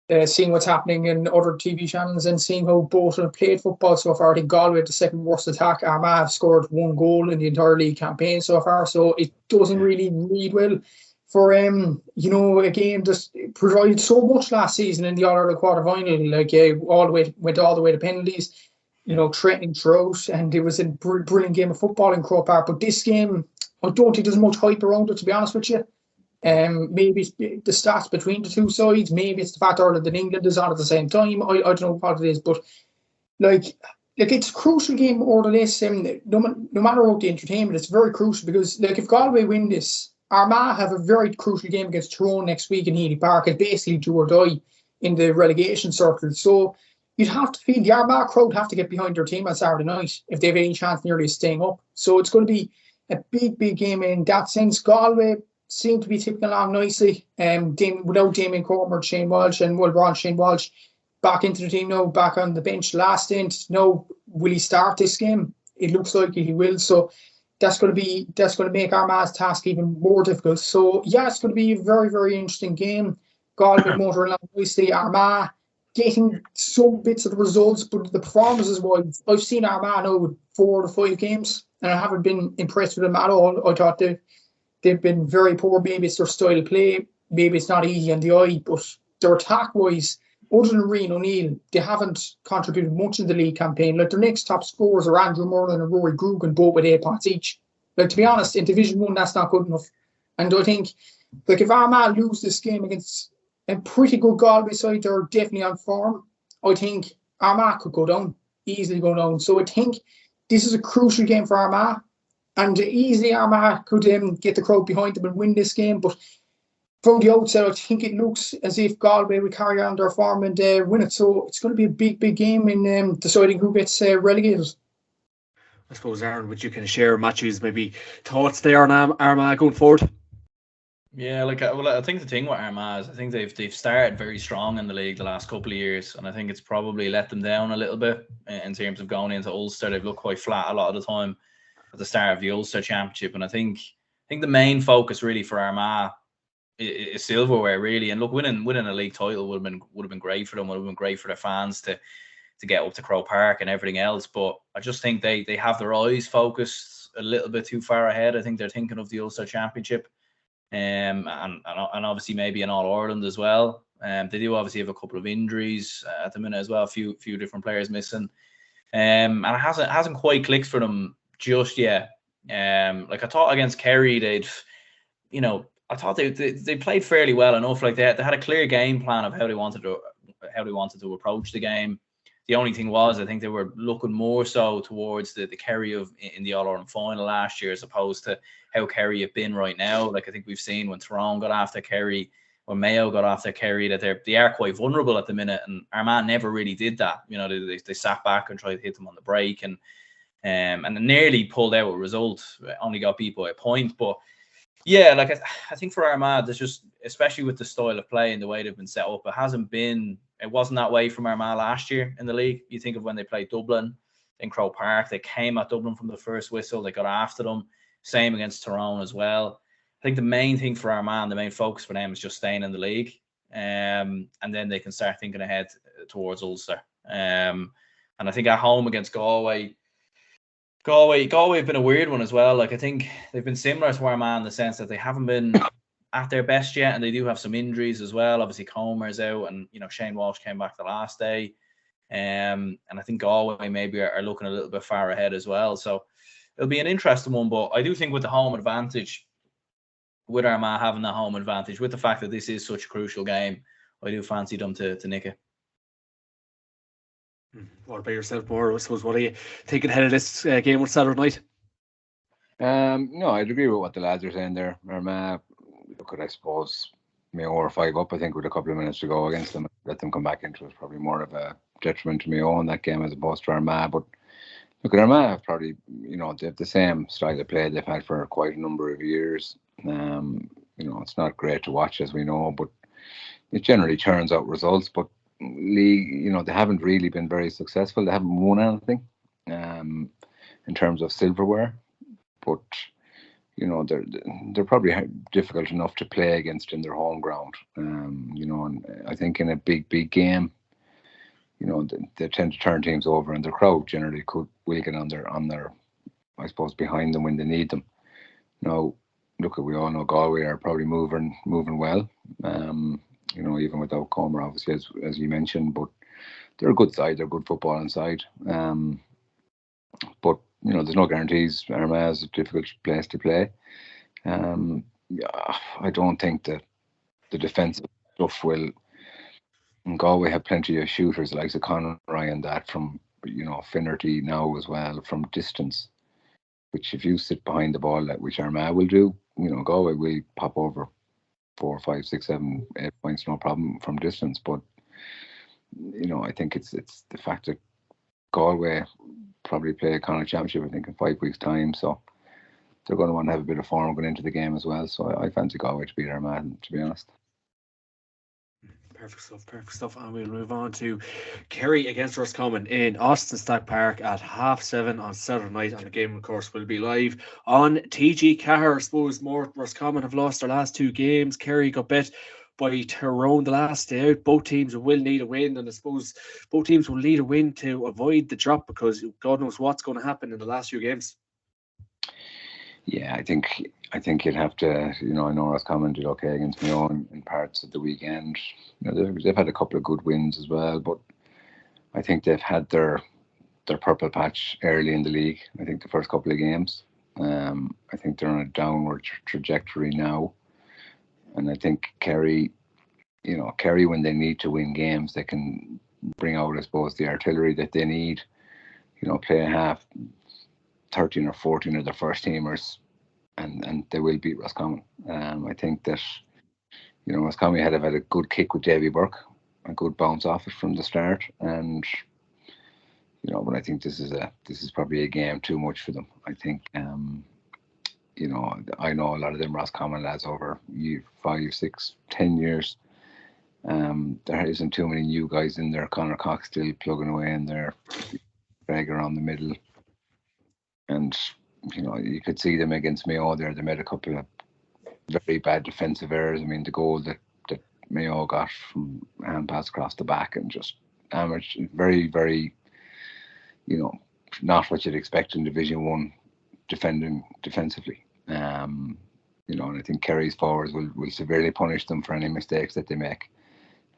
But seeing what's happening in other TV channels and seeing how both have played football so far, I think Galway had the second worst attack. Armagh have scored 1 goal in the entire league campaign so far, so it doesn't really read well for you know, a game just provided so much last season in the All-Ireland quarter-final, like went all the way to penalties, you know, threatening throughout, and it was a brilliant game of football in Croke Park. But this game, I don't think there's much hype around it, to be honest with you. Maybe it's the stats between the two sides. Maybe it's the fact Ireland and England is on at the same time. I don't know what it is, but like it's a crucial game over this. No matter what the entertainment, it's very crucial, because like if Galway win this, Armagh have a very crucial game against Tyrone next week in Healy Park. It's basically do or die in the relegation circle. So you'd have to feel the Armagh crowd have to get behind their team on Saturday night if they have any chance nearly of staying up. So it's going to be a big game in that sense. Galway seem to be ticking along nicely. Without Damien Cormer, Shane Walsh, and Shane Walsh back into the team now, back on the bench last stint. Now, will he start this game? It looks like he will. So that's going to make Armagh's task even more difficult. So yeah, it's going to be a very interesting game. Galway motoring along nicely. Armagh getting some bits of the results, but the performances wise, I've seen Armagh now with 4 to 5 games, and I haven't been impressed with them at all. I thought they've been very poor. Maybe it's their style of play. Maybe it's not easy on the eye, but their attack-wise, other than Rian O'Neill, they haven't contributed much in the league campaign. Like their next top scorers are Andrew Merlin and Rory Grugan, both with 8 points each. Like, to be honest, in Division 1, that's not good enough. And I think, like, if Armagh lose this game against a pretty good Galway side, they're definitely on form, I think Armagh could go down, easily go down. So I think this is a crucial game for Armagh. And easily Armagh could get the crowd behind them and win this game. But from the outset, I think it looks as if Galway will carry on their form and win it. So it's going to be a big game in deciding who gets relegated. I suppose, Aaron, would you kind of share Matthew's maybe thoughts there on Armagh going forward? Yeah, I think the thing with Armagh is I think they've started very strong in the league the last couple of years, and I think it's probably let them down a little bit in terms of going into Ulster. They've looked quite flat a lot of the time at the start of the Ulster Championship, and I think the main focus really for Armagh is silverware, really. And look, winning a league title would have been great for them. Would have been great for their fans to get up to Croke Park and everything else. But I just think they have their eyes focused a little bit too far ahead. I think they're thinking of the Ulster Championship, and obviously maybe an All Ireland as well. They do obviously have a couple of injuries at the minute as well. A few different players missing, and it hasn't quite clicked for them just yet. Like I thought against Kerry, I thought they played fairly well enough. Like they had a clear game plan of how they wanted to approach the game. The only thing was, I think they were looking more so towards the Kerry in the All-Ireland final last year, as opposed to how Kerry have been right now. Like I think we've seen when Tyrone got after Kerry, when Mayo got after Kerry, that they are quite vulnerable at the minute, and Armagh never really did that. You know, they sat back and tried to hit them on the break, and nearly pulled out a result. Only got beat by a point, but yeah, like I think for Armagh, there's just, especially with the style of play and the way they've been set up, it wasn't that way from Armagh last year in the league. You think of when they played Dublin, in Croke Park. They came at Dublin from the first whistle. They got after them. Same against Tyrone as well. I think the main thing for Armagh, the main focus for them is just staying in the league. And then they can start thinking ahead towards Ulster. And I think at home against Galway have been a weird one as well. Like, I think they've been similar to Armagh in the sense that they haven't been at their best yet, and they do have some injuries as well. Obviously, Comer's out, and Shane Walsh came back the last day. And I think Galway maybe are looking a little bit far ahead as well. So it'll be an interesting one. But I do think with the home advantage, with Armagh having the home advantage, with the fact that this is such a crucial game, I do fancy them to nick it. What about yourself, Mort? I suppose, what are you thinking ahead of this game on Saturday night? No, I'd agree with what the lads are saying there. Armagh, look at, I suppose, Mayo or 5 up, I think, with a couple of minutes to go against them. Let them come back into it. Probably more of a detriment to Mayo in that game as opposed to Armagh. But look at Armagh, have probably, they have the same style of play they've had for quite a number of years. It's not great to watch, as we know, but it generally churns out results. But league, they haven't really been very successful. They haven't won anything in terms of silverware, but they're probably difficult enough to play against in their home ground. And I think in a big game, they tend to turn teams over, and their crowd generally will get on their I suppose, behind them when they need them. Now, look, we all know Galway are probably moving well. Even without Comer, obviously, as you mentioned, but they're a good side. They're a good football inside. But there's no guarantees. Armagh is a difficult place to play. I don't think that the defensive stuff will. And Galway have plenty of shooters like Conroy and that from Finnerty now as well from distance. Which if you sit behind the ball, which Armagh will do, Galway will pop over 4, 5, 6, 7, 8 points, no problem from distance. But I think it's the fact that Galway probably play a Connacht Championship, I think, in 5 weeks' time. So they're going to want to have a bit of form going into the game as well. So I fancy Galway to beat Armagh, to be honest. Perfect stuff. And we'll move on to Kerry against Roscommon in Austin Stack Park at 7:30 on Saturday night. And the game, of course, will be live on TG Cahir. I suppose Mort, Roscommon have lost their last 2 games. Kerry got bet by Tyrone the last day out. Both teams will need a win, and I suppose both teams will need a win to avoid the drop, because God knows what's going to happen in the last few games. Yeah, I think you'd have to, I know Roscommon did okay against Mayo in parts of the weekend. They've had a couple of good wins as well, but I think they've had their purple patch early in the league. I think the first couple of games. I think they're on a downward trajectory now. And I think Kerry, when they need to win games, they can bring out, I suppose, the artillery that they need. Play a half 13 or 14 of their first teamers, and they will beat Roscommon. I think that Roscommon had a good kick with Davy Burke, a good bounce off it from the start, and but I think this is probably a game too much for them. I think I know a lot of them Roscommon lads over 5, 6, 10 years. There isn't too many new guys in there. Conor Cox still plugging away in there, Beggar on the middle. And, you could see them against Mayo there. They made a couple of very bad defensive errors. I mean, the goal that Mayo got from hand pass across the back and just damaged. Very, very, not what you'd expect in Division 1 defensively. And I think Kerry's forwards will severely punish them for any mistakes that they make.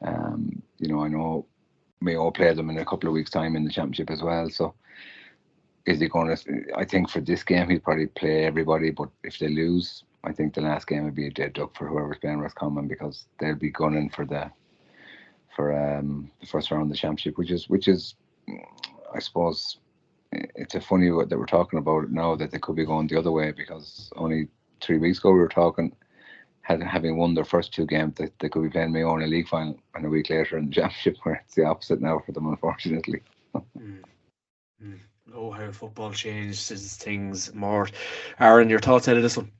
I know Mayo play them in a couple of weeks' time in the championship as well. So is he going to? I think for this game he'll probably play everybody. But if they lose, I think the last game would be a dead duck for whoever's playing Roscommon, because they'll be gunning for the first round of the championship, which is I suppose it's a funny that we're talking about it now, that they could be going the other way, because only 3 weeks ago we were talking, having won their first 2 games, that they could be playing Mayo in a league final, and a week later in the championship, where it's the opposite now for them, unfortunately. Oh, how football changes things, Mort. Aaron, your thoughts out of this one?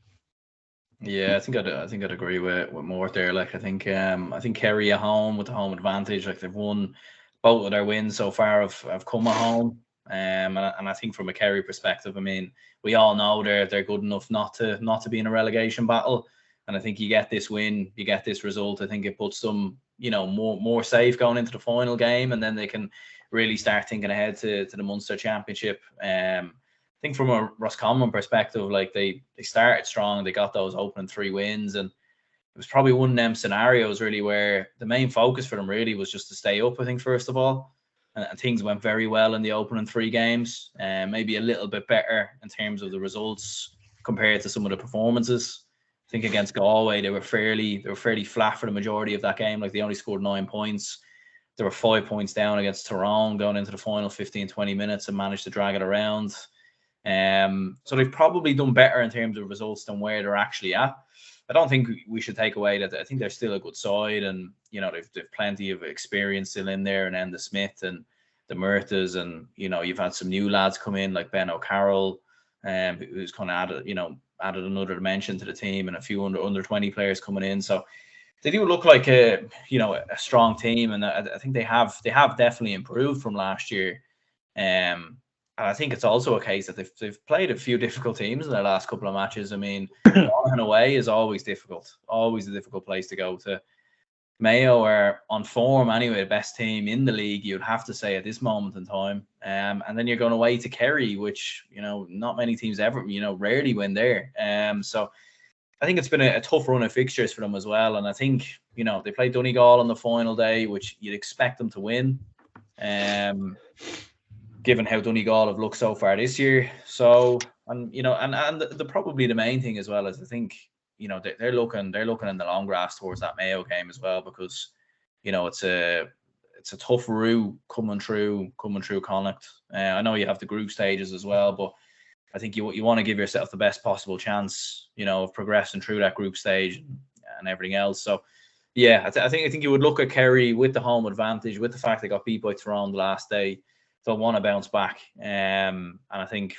Yeah, I think I'd agree with Mort there. Like, I think Kerry at home with the home advantage. Like, they've won both of their wins so far have come at home. And I think from a Kerry perspective, I mean, we all know they're good enough not to be in a relegation battle. And I think you get this win, you get this result. I think it puts them, more safe going into the final game, and then they can really start thinking ahead to the Munster Championship. I think from a Roscommon perspective, like they started strong, they got those opening 3 wins, and it was probably one of them scenarios really where the main focus for them really was just to stay up, I think, first of all. And things went very well in the opening 3 games, and maybe a little bit better in terms of the results compared to some of the performances. I think against Galway, they were fairly flat for the majority of that game. Like, they only scored 9 points. They were 5 points down against Tyrone going into the final 15-20 minutes and managed to drag it around. So they've probably done better in terms of results than where they're actually at. I don't think we should take away that I think they're still a good side, and they've plenty of experience still in there, and then the Smith and the Murtas, and you've had some new lads come in like Ben O'Carroll, who's kind of added another dimension to the team, and a few under 20 players coming in. So they do look like a strong team, and I think they have definitely improved from last year. And I think it's also a case that they've played a few difficult teams in their last couple of matches. I mean, Monaghan away is always difficult, always a difficult place to go to. Mayo are on form anyway, the best team in the league, you'd have to say, at this moment in time. And then you're going away to Kerry, which, not many teams ever, rarely win there. So I think it's been a tough run of fixtures for them as well. And I think, they played Donegal on the final day, which you'd expect them to win. Given how Donegal have looked so far this year. So, and the probably the main thing as well is I think, they're looking in the long grass towards that Mayo game as well, because, it's a tough route coming through Connacht. I know you have the group stages as well, but I think you want to give yourself the best possible chance, of progressing through that group stage and everything else. So, yeah, I think you would look at Kerry with the home advantage, with the fact they got beat by Tyrone the last day. They'll want to bounce back. And I think,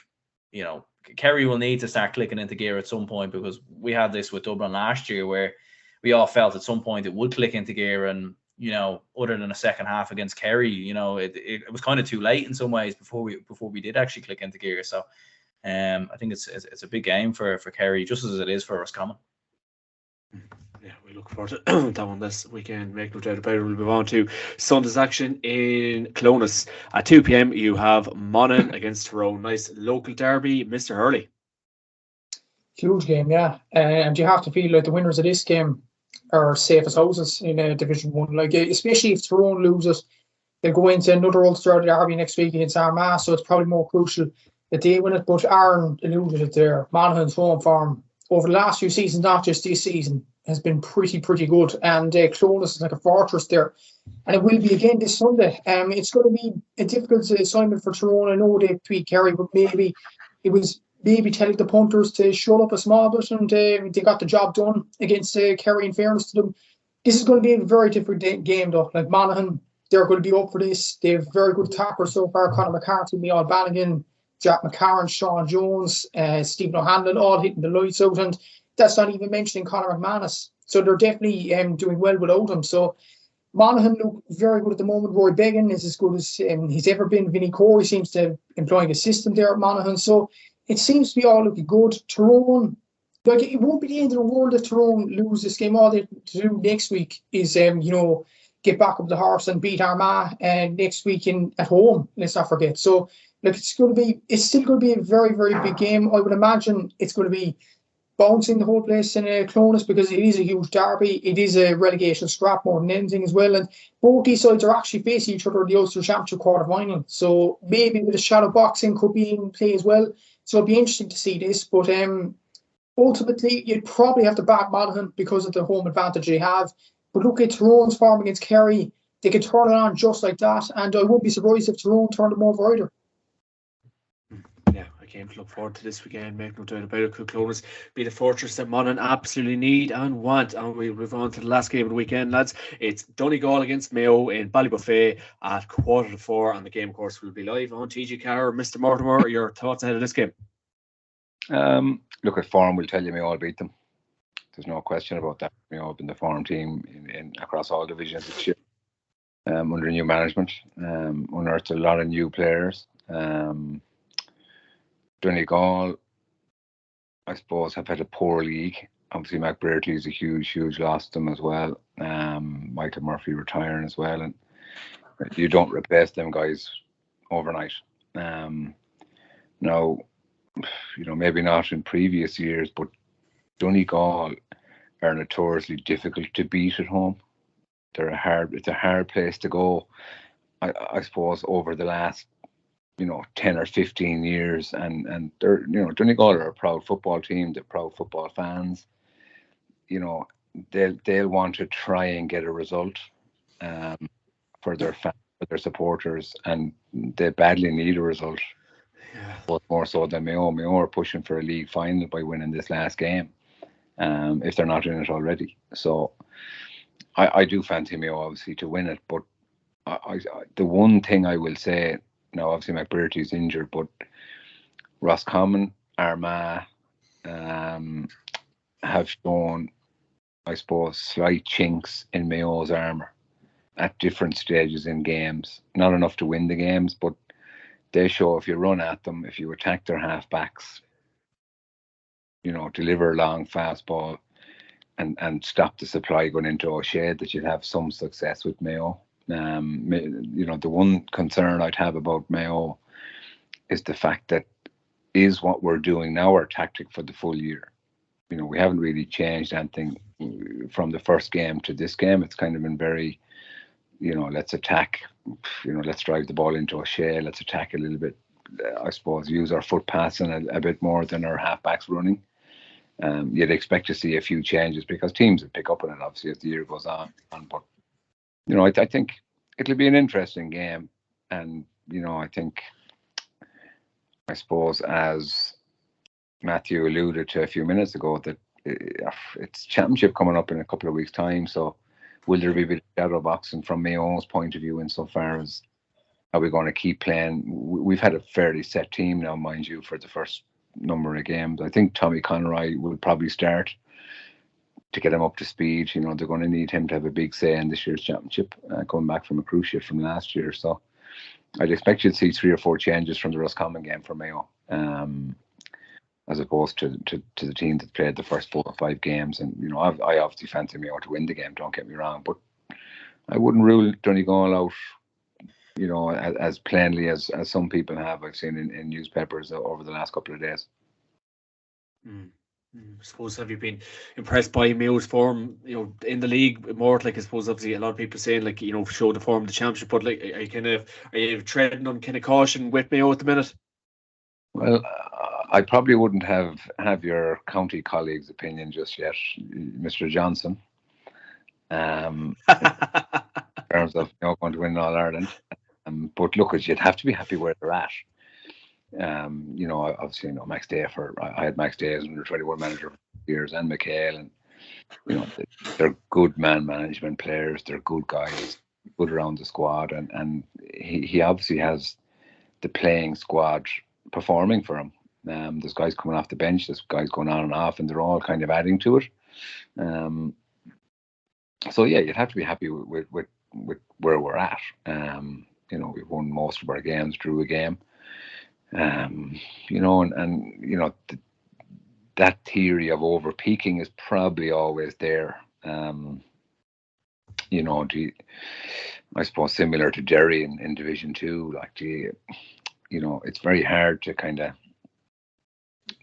Kerry will need to start clicking into gear at some point, because we had this with Dublin last year where we all felt at some point it would click into gear, and, other than a second half against Kerry, it was kind of too late in some ways before we did actually click into gear. So I think it's a big game for Kerry, just as it is for Roscommon. Yeah, we look forward to that one this weekend, make no doubt about it. We'll move on to Sunday's action in Clonus. At 2 p.m, you have Monaghan against Tyrone. Nice local derby. Mr. Hurley. Huge game, yeah. And you have to feel like the winners of this game are safe as houses in Division 1. Like, especially if Tyrone loses, they'll go into another Ulster derby next week against Armagh, so it's probably more crucial that they win it. But Aaron alluded it there. Monaghan's home form over the last few seasons, not just this season, has been pretty good, and Clonus is like a fortress there, and it will be again this Sunday. It's going to be a difficult assignment for Tyrone. I know they beat Kerry, but maybe it was telling the punters to shut up a small bit, and they got the job done against Kerry. In fairness to them, this is going to be a very different game though. Like, Monaghan, they're going to be up for this. They have very good attackers so far: Conor McCarthy, Micheál Bannigan, Jack McCarron, Sean Jones, Stephen O'Hanlon, all hitting the lights out, and that's not even mentioning Conor McManus. So they're definitely doing well without him. So Monaghan look very good at the moment. Roy Beggan is as good as he's ever been. Vinnie Corey seems to employing a system there at Monaghan. So it seems to be all looking good. Tyrone, like, it won't be the end of the world if Tyrone lose this game. All they have to do next week is, get back up the horse and beat Armagh next week at home. Let's not forget. So, like, it's still going to be a very, very big game. I would imagine it's going to be bouncing the whole place in Clonus, because it is a huge derby. It is a relegation scrap more than anything as well. And both these sides are actually facing each other in the Ulster Championship quarter-final. So maybe with the shadow boxing could be in play as well. So it'll be interesting to see this. But ultimately, you'd probably have to back Monaghan because of the home advantage they have. But look at Tyrone's form against Kerry. They could turn it on just like that. And I wouldn't be surprised if Tyrone turned them over either. Yeah, I came to look forward to this weekend, make no doubt about it. Could Clonus be the fortress that Monaghan absolutely need and want? And we'll move on to the last game of the weekend, lads. It's Donegal against Mayo in Ballybuffet at 3:45, and the game, of course, will be live on TG Carr. Mr. Mortimer, your thoughts ahead of this game? Look, at form, we'll tell you Mayo will beat them. There's no question about that. Mayo have been the form team in across all divisions this year. Under new management, unearthed a lot of new players. Donegal, I suppose, have had a poor league. Obviously, McBrearty is a huge loss to them as well. Michael Murphy retiring as well, and you don't replace them guys overnight. Now, maybe not in previous years, but Donegal are notoriously difficult to beat at home. It's a hard place to go. I suppose over the last 10 or 15 years, and they're Donegal are a proud football team. They're proud football fans. They'll want to try and get a result for their fans, for their supporters, and they badly need a result. Yeah. But more so than Mayo. Mayo are pushing for a league final by winning this last game, if they're not in it already. So I do fancy Mayo obviously to win it, but the one thing I will say now, obviously McBrearty is injured, but Roscommon, Armagh have shown, I suppose, slight chinks in Mayo's armour at different stages in games. Not enough to win the games, but they show if you run at them, if you attack their half-backs, deliver a long fast ball and stop the supply going into O'Shea, that you'd have some success with Mayo. The one concern I'd have about Mayo is the fact that is what we're doing now our tactic for the full year. We haven't really changed anything from the first game to this game. It's kind of been very, let's attack, let's drive the ball into O'Shea, let's attack a little bit, I suppose, use our foot passing a bit more than our halfbacks running. You'd expect to see a few changes because teams will pick up on it, obviously, as the year goes on. But, I think it'll be an interesting game. And, I suppose, as Matthew alluded to a few minutes ago, that it's championship coming up in a couple of weeks' time. So will there be a bit of shadow boxing from Mayo's point of view insofar as are we going to keep playing? We've had a fairly set team now, mind you, for the first number of games. I think Tommy Conroy will probably start to get him up to speed. They're going to need him to have a big say in this year's championship, coming back from a cruise ship from last year. So I'd expect you to see 3 or 4 changes from the Roscommon game for Mayo, as opposed to the team that played the first 4 or 5 games. And I obviously fancy Mayo to win the game, don't get me wrong, but I wouldn't rule Donegal out as plainly as some people have. I've seen in newspapers over the last couple of days. I suppose, have you been impressed by Mayo's form, in the league? Mort, I suppose, obviously a lot of people saying, show the form of the championship, but are you treading on kind of caution with Mayo at the minute? Well, I probably wouldn't have your county colleague's opinion just yet, Mr. Johnson. In terms of going to win All Ireland. But look, you'd have to be happy where they're at. Obviously, Max Day I had Max Day as under 21 manager for years, and McHale, and they're good man management players. They're good guys, good around the squad, and he obviously has the playing squad performing for him. There's guys coming off the bench, there's guys going on and off, and they're all kind of adding to it. So yeah, you'd have to be happy with where we're at. We've won most of our games, drew a game. That theory of over peaking is probably always there. I suppose similar to Derry in Division 2, it's very hard to kind of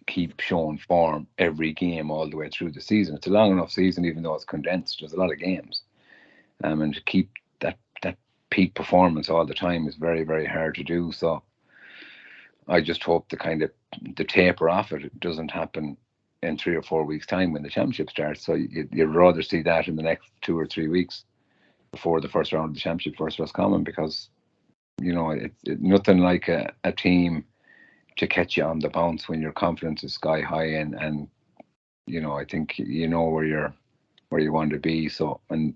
keep showing form every game all the way through the season. It's a long enough season, even though it's condensed. There's a lot of games, and to keep that peak performance all the time is very, very hard to do. So I just hope the taper off it doesn't happen in 3 or 4 weeks' time when the championship starts. So you'd rather see that in the next 2 or 3 weeks before the first round of the championship versus Roscommon, because it's nothing like a team to catch you on the bounce when your confidence is sky high, and I think where you want to be. So, and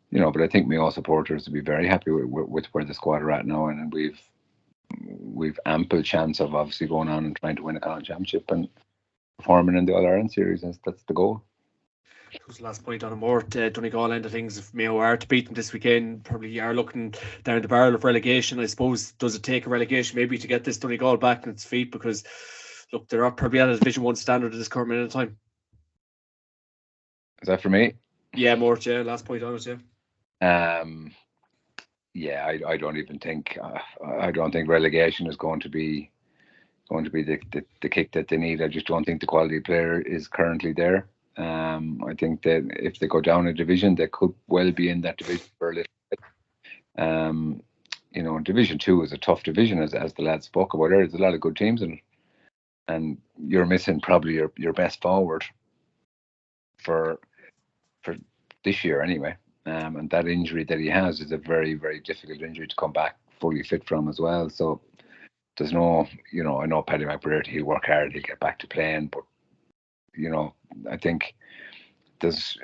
but I think Mayo supporters would be very happy with where the squad are at now, and we've ample chance of obviously going on and trying to win a Connacht championship and performing in the All Ireland series. That's the goal. was the last point on a Mort. Donegal end of things. If Mayo are to beat them this weekend, probably are looking down the barrel of relegation. I suppose, does it take a relegation maybe to get this Donegal back on its feet? Because look, they're probably at a Division 1 standard at this current minute of time. Is that for me? Yeah, Mort. Yeah, last point on it. Yeah. Yeah, I don't even think. I don't think relegation is going to be the kick that they need. I just don't think the quality player is currently there. I think that if they go down a division, they could well be in that division for a little bit. Division 2 is a tough division, as the lads spoke about. There's a lot of good teams in it, and you're missing probably your best forward for this year anyway. And that injury that he has is a very, very difficult injury to come back fully fit from as well. So there's no, I know Paddy McBrearty, he'll work hard, he'll get back to playing, but I think there's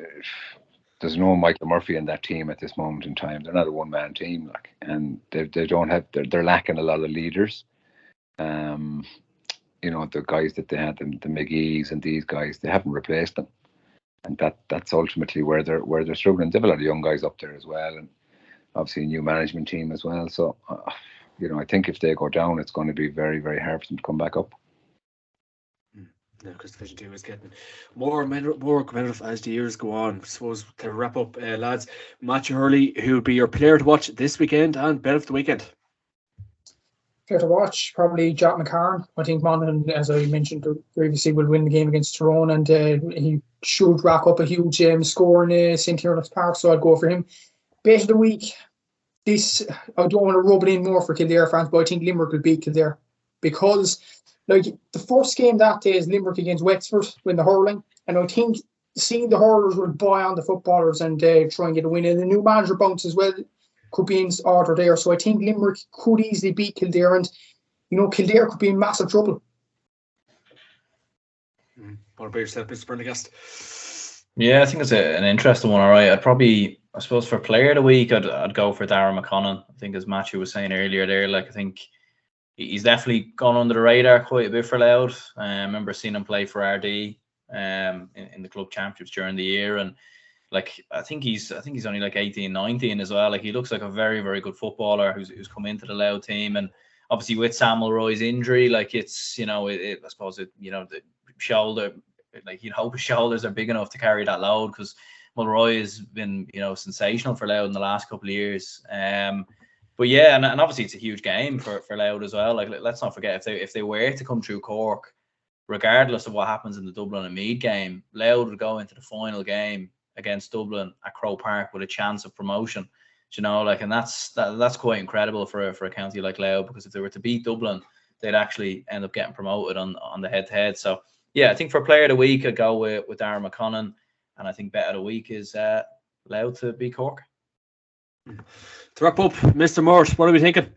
no Michael Murphy in that team at this moment in time. They're not a one-man team, and they don't have. They're lacking a lot of leaders. The guys that they had, the McGee's and these guys, they haven't replaced them, and that's ultimately where they're struggling. They have a lot of young guys up there as well, and obviously a new management team as well. So, I think if they go down, it's going to be very, very hard for them to come back up. No, because Division 2 is getting more competitive as the years go on. I suppose to wrap up, lads, Matthew Hurley, who would be your player to watch this weekend and bet of the weekend? Player to watch, probably Jack McCarn. I think Monaghan, as I mentioned previously, will win the game against Tyrone, and he should rack up a huge score in St. Tierna's Park, so I'd go for him. Bet of the week, this, I don't want to rub it in more for Kildare fans, but I think Limerick will beat Kildare, because the first game that day is Limerick against Wexford in the hurling, and I think seeing the hurlers will buy on the footballers and try and get a win. And the new manager bounce as well could be in order there. So I think Limerick could easily beat Kildare, and Kildare could be in massive trouble. What about yourself, Mr. Prendergast? Yeah, I think it's an interesting one. All right, I suppose for player of the week, I'd go for Darragh McConnon. I think, as Matthew was saying earlier there, I think he's definitely gone under the radar quite a bit for Louth. I remember seeing him play for RD in the club championships during the year, and I think he's only 18, 19 as well. He looks like a very, very good footballer who's come into the Louth team, and obviously with Sam Mulroy's injury, it's I suppose the shoulder, you'd hope his shoulders are big enough to carry that load, because Mulroy has been sensational for Louth in the last couple of years. But yeah, and obviously it's a huge game for Louth as well. Let's not forget, if they were to come through Cork, regardless of what happens in the Dublin and Meath game, Louth would go into the final game against Dublin at Croke Park with a chance of promotion. And that's quite incredible for a county like Louth, because if they were to beat Dublin, they'd actually end up getting promoted on the head-to-head. So yeah, I think for player of the week, I'd go with Darragh McConnon, and I think bet of the week is Louth to beat Cork. To wrap up, Mr. Mort, what are we thinking?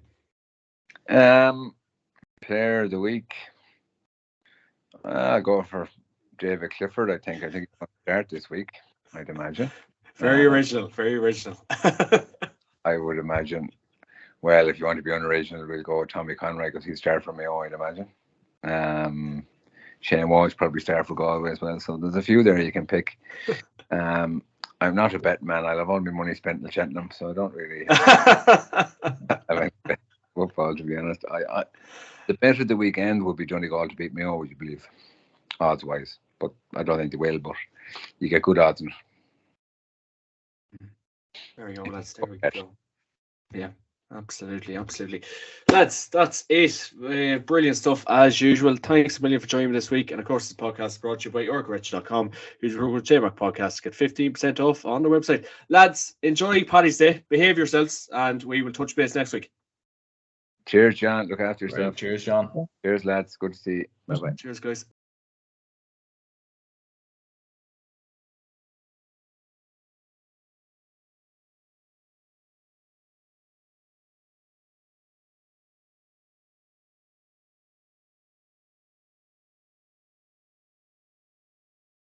Player of the week, I'll go for David Clifford. I think he's going to start this week, I'd imagine. Very original. I would imagine. Well, if you want to be unoriginal, we'll go with Tommy Conroy, because he'll start for Mayo, I'd imagine. Shane Walsh probably start for Galway as well. So there's a few there you can pick. I'm not a bet man. I'll have all my money spent in the Cheltenham, so I don't really I like football, to be honest. The bet of the weekend would be Donegal to beat Mayo, would you believe, odds wise? But I don't think they will. But you get good odds in it. There we go. There we go. Yeah. Absolutely. Lads, that's it. Brilliant stuff as usual. Thanks a million for joining me this week. And of course, this podcast is brought to you by orgretch.com. Use the code JMAC podcast to get 15% off on the website. Lads, enjoy Paddy's Day, behave yourselves, and we will touch base next week. Cheers, John. Look after yourself. Right. Cheers, John. Cheers, lads. Good to see you. Bye-bye. Cheers, guys.